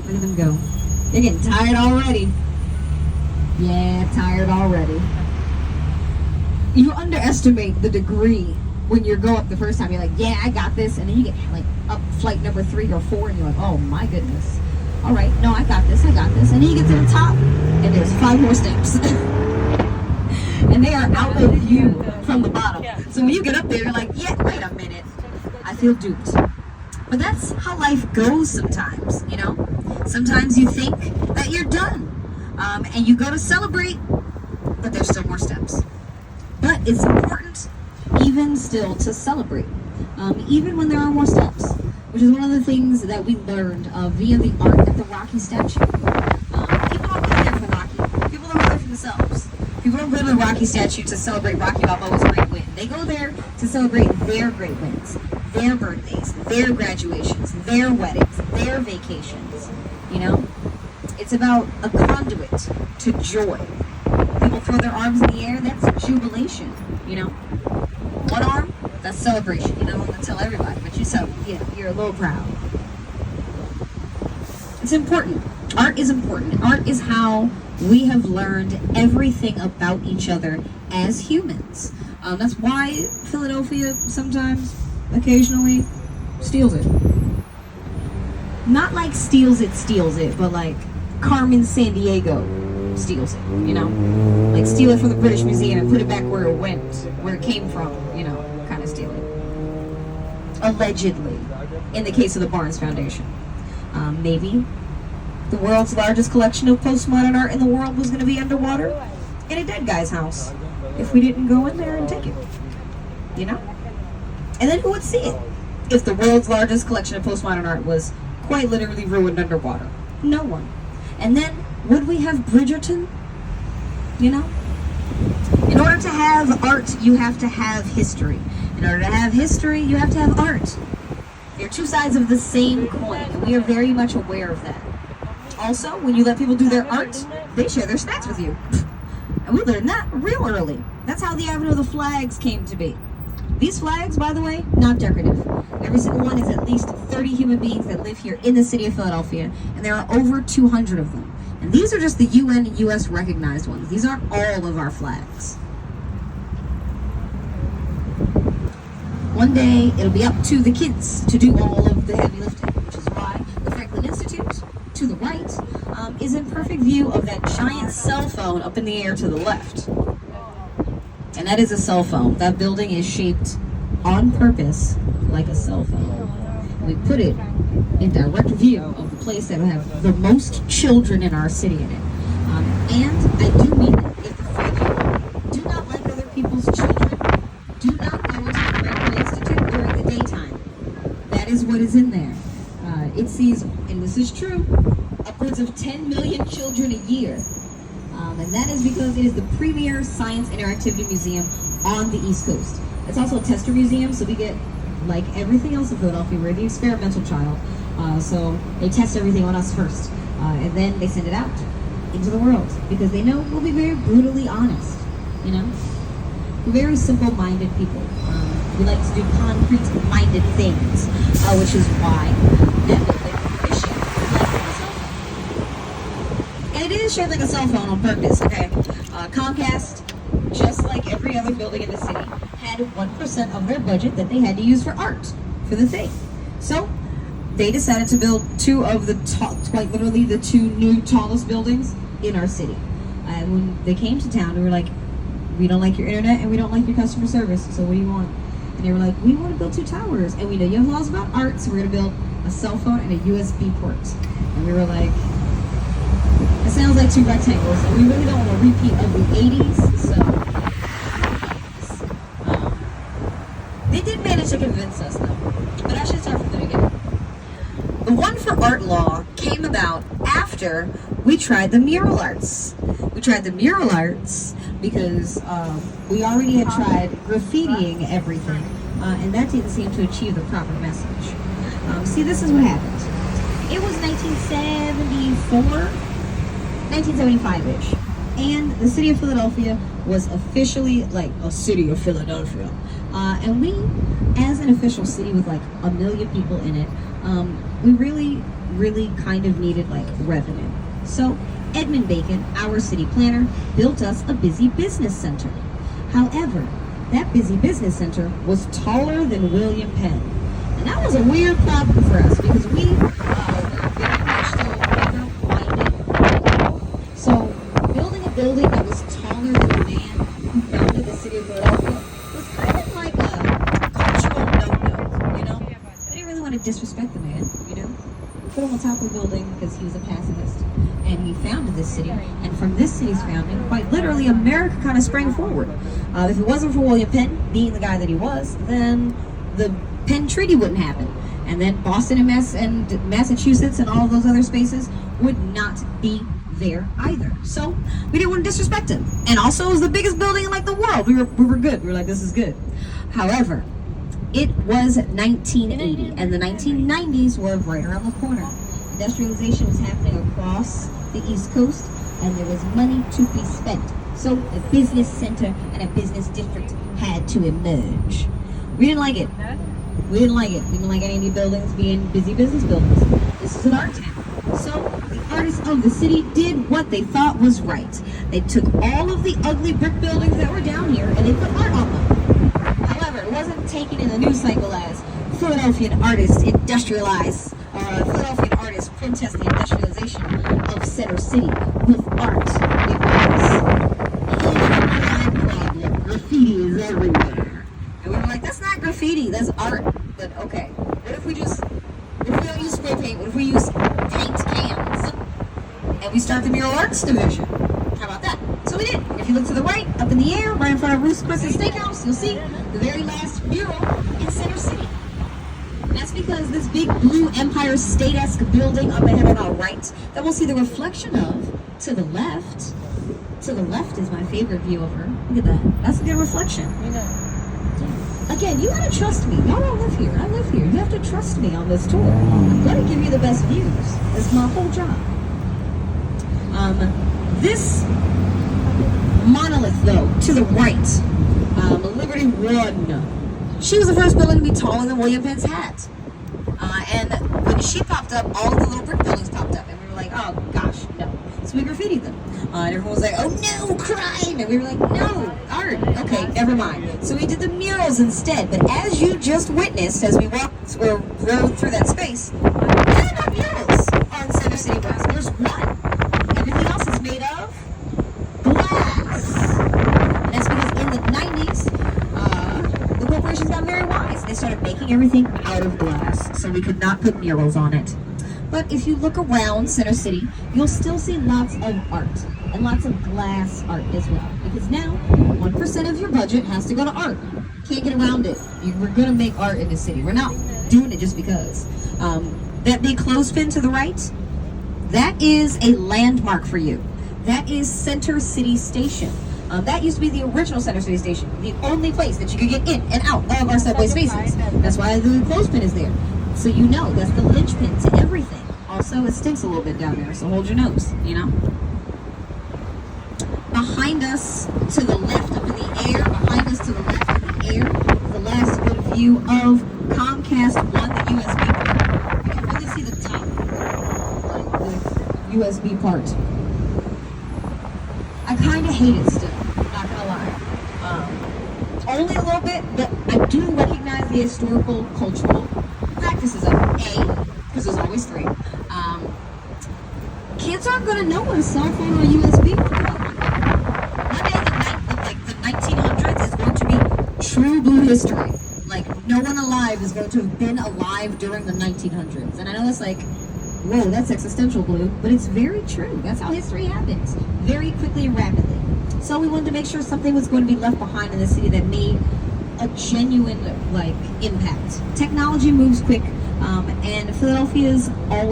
Look at them go. They're getting tired already. Yeah, tired already. You underestimate the degree when you go up the first time. You're like, yeah, I got this. And then you get like up flight number 3 or 4 and you're like, oh my goodness. All right, no, I got this. And then you get to the top and there's 5 more steps. And they are out of view from the bottom. So when you get up there, you're like, yeah, wait a minute. I feel duped. But that's how life goes sometimes, you know? Sometimes you think that you're done. And you go to celebrate, but there's still more steps. But it's important, even still, to celebrate, even when there are more steps, which is one of the things that we learned via the art at the Rocky statue. People don't go there for Rocky. People don't go there for themselves. People don't go to the Rocky statue to celebrate Rocky Balboa's great win. They go there to celebrate their great wins, their birthdays, their graduations, their weddings, their vacations, you know? It's about a conduit to joy. People throw their arms in the air, that's jubilation, you know? One arm, that's celebration. You don't want to tell everybody, but you're a little proud. It's important. Art is important. Art is how we have learned everything about each other as humans. That's why Philadelphia sometimes, occasionally, steals it. Not like steals it, but like Carmen Sandiego steals it, you know? Like steal it from the British Museum and put it back where it went, where it came from, you know, kind of steal it. Allegedly, in the case of the Barnes Foundation. Maybe the world's largest collection of postmodern art in the world was going to be underwater in a dead guy's house if we didn't go in there and take it, you know? And then who would see it if the world's largest collection of postmodern art was quite literally ruined underwater? No one. And then, would we have Bridgerton? You know? In order to have art, you have to have history. In order to have history, you have to have art. They're two sides of the same coin, and we are very much aware of that. Also, when you let people do their art, they share their snacks with you. And we learned that real early. That's how the Avenue of the Flags came to be. These flags, by the way, not decorative. Every single one is at least 30 human beings that live here in the city of Philadelphia, and there are over 200 of them. And these are just the UN and US recognized ones. These aren't all of our flags. One day, it'll be up to the kids to do all of the heavy lifting, which is why the Franklin Institute, to the right, is in perfect view of that giant cell phone up in the air to the left. And that is a cell phone. That building is shaped on purpose like a cell phone. We put it in direct view of the place that will have the most children in our city in it. And I do mean it. If you do not like other people's children, do not go to the Franklin Institute during the daytime. That is what is in there. It sees, and this is true, upwards of 10 million children a year. And that is because it is the premier science interactivity museum on the East Coast. It's also a tester museum, so we get, like everything else in Philadelphia, we're the experimental child. So they test everything on us first, and then they send it out into the world, because they know we'll be very brutally honest, you know? We're very simple-minded people. We like to do concrete-minded things, which is why that building is shaped like a cell phone. And it is shaped like a cell phone on purpose, okay? Comcast, just like every other building in the city, had 1% of their budget that they had to use for art, for the thing. So, they decided to build two of the quite literally the two new tallest buildings in our city. And when they came to town, we were like, we don't like your internet and we don't like your customer service, so what do you want? And they were like, we want to build 2 towers, and we know you have laws about art, so we're going to build a cell phone and a USB port. And we were like, it sounds like 2 rectangles, and we really don't want a repeat of the 80s, so they did manage to convince us, though. But I should start from the beginning. The One for Art law came about after we tried the mural arts. We tried the mural arts because we already had tried graffitiing everything, and that didn't seem to achieve the proper message. See, this is what happened. It was 1974, 1975-ish, and the city of Philadelphia was officially like a city of Philadelphia. And we, as an official city with like 1 million people in it, we really really kind of needed like revenue. So Edmund Bacon, our city planner, built us a busy business center. However, that busy business center was taller than William Penn. And that was a weird problem for us because we were very much so minded. So building a building that was taller than the man who founded the city of Philadelphia was kind of like a cultural no-no, you know? I didn't really want to disrespect the man, you know? We put him on top of the building because he was a pacifist. And he founded this city. And from this city's founding, quite literally, America kind of sprang forward. If it wasn't for William Penn being the guy that he was, then the Penn Treaty wouldn't happen. And then Boston and Massachusetts and all of those other spaces would not be there either. So we didn't want to disrespect him. And also it was the biggest building in like the world. We were good. We were like, this is good. However, it was 1980 and the 1990s were right around the corner. Industrialization was happening across the East Coast and there was money to be spent. So a business center and a business district had to emerge. We didn't like it. We didn't like it. We didn't like any of the buildings being busy business buildings. This is an art town. So the artists of the city did what they thought was right. They took all of the ugly brick buildings that were down here and they put art on them. However, it wasn't taken in the news cycle as Philadelphian artists industrialize, Philadelphian artists protest the industrialization of Center City with art. It was graffiti is everywhere. And we were like, that's not graffiti, that's art. But okay, what if we don't use spray paint, what if we use paint cans? And we start the mural arts division. How about that? So we did. If you look to the right, up in the air, right in front of Ruth's Chris Steakhouse, you'll see the very last mural in Center City. And that's because this big blue Empire State-esque building up ahead on our right that we'll see the reflection of to the left. To the left is my favorite view of her. Look at that. That's a good reflection. Again, you gotta trust me. Y'all don't live here. I live here. You have to trust me on this tour. I'm gonna give you the best views. That's my whole job. This monolith, though, to the right, Liberty One. She was the first building to be taller than William Penn's hat. And when she popped up, all of the little brick buildings popped up. And we were like, oh, gosh, no. So we graffitied them. And everyone was like, oh, no, crime. And we were like, no, art. Okay, never mind. So we did the murals instead. But as you just witnessed, as we walked or rode through that space, there are no murals on Center City West. There's one. Everything else is made of glass. And that's because in the 90s, the corporations got very wise. They started making everything out of glass, so we could not put murals on it. But if you look around Center City, you'll still see lots of art and lots of glass art as well. Because now, 1% of your budget has to go to art. Can't get around it. We're going to make art in the city. We're not doing it just because. That big clothespin to the right, that is a landmark for you. That is Center City Station. That used to be the original Center City Station, the only place that you could get in and out of our subway spaces. That's why the clothespin is there. So you know, that's the linchpin to everything. Also, it stinks a little bit down there, so hold your nose, you know? Behind us, to the left up in the air, behind us to the left in the air, the last good view of Comcast One, the USB part. You can really see the top, the USB part. I kind of hate it still, not gonna lie. Only a little bit, but I do recognize the historical, cultural practices of it. Because there's always three. Kids aren't going to know what a cell phone or a USB are. One day, the 1900s is going to be true blue history. Like, no one alive is going to have been alive during the 1900s. And I know it's like, whoa, that's existential blue, but it's very true. That's how history happens, very quickly and rapidly. So we wanted to make sure something was going to be left behind in the city that made a genuine, like, impact. Technology moves quick, and Philadelphia's all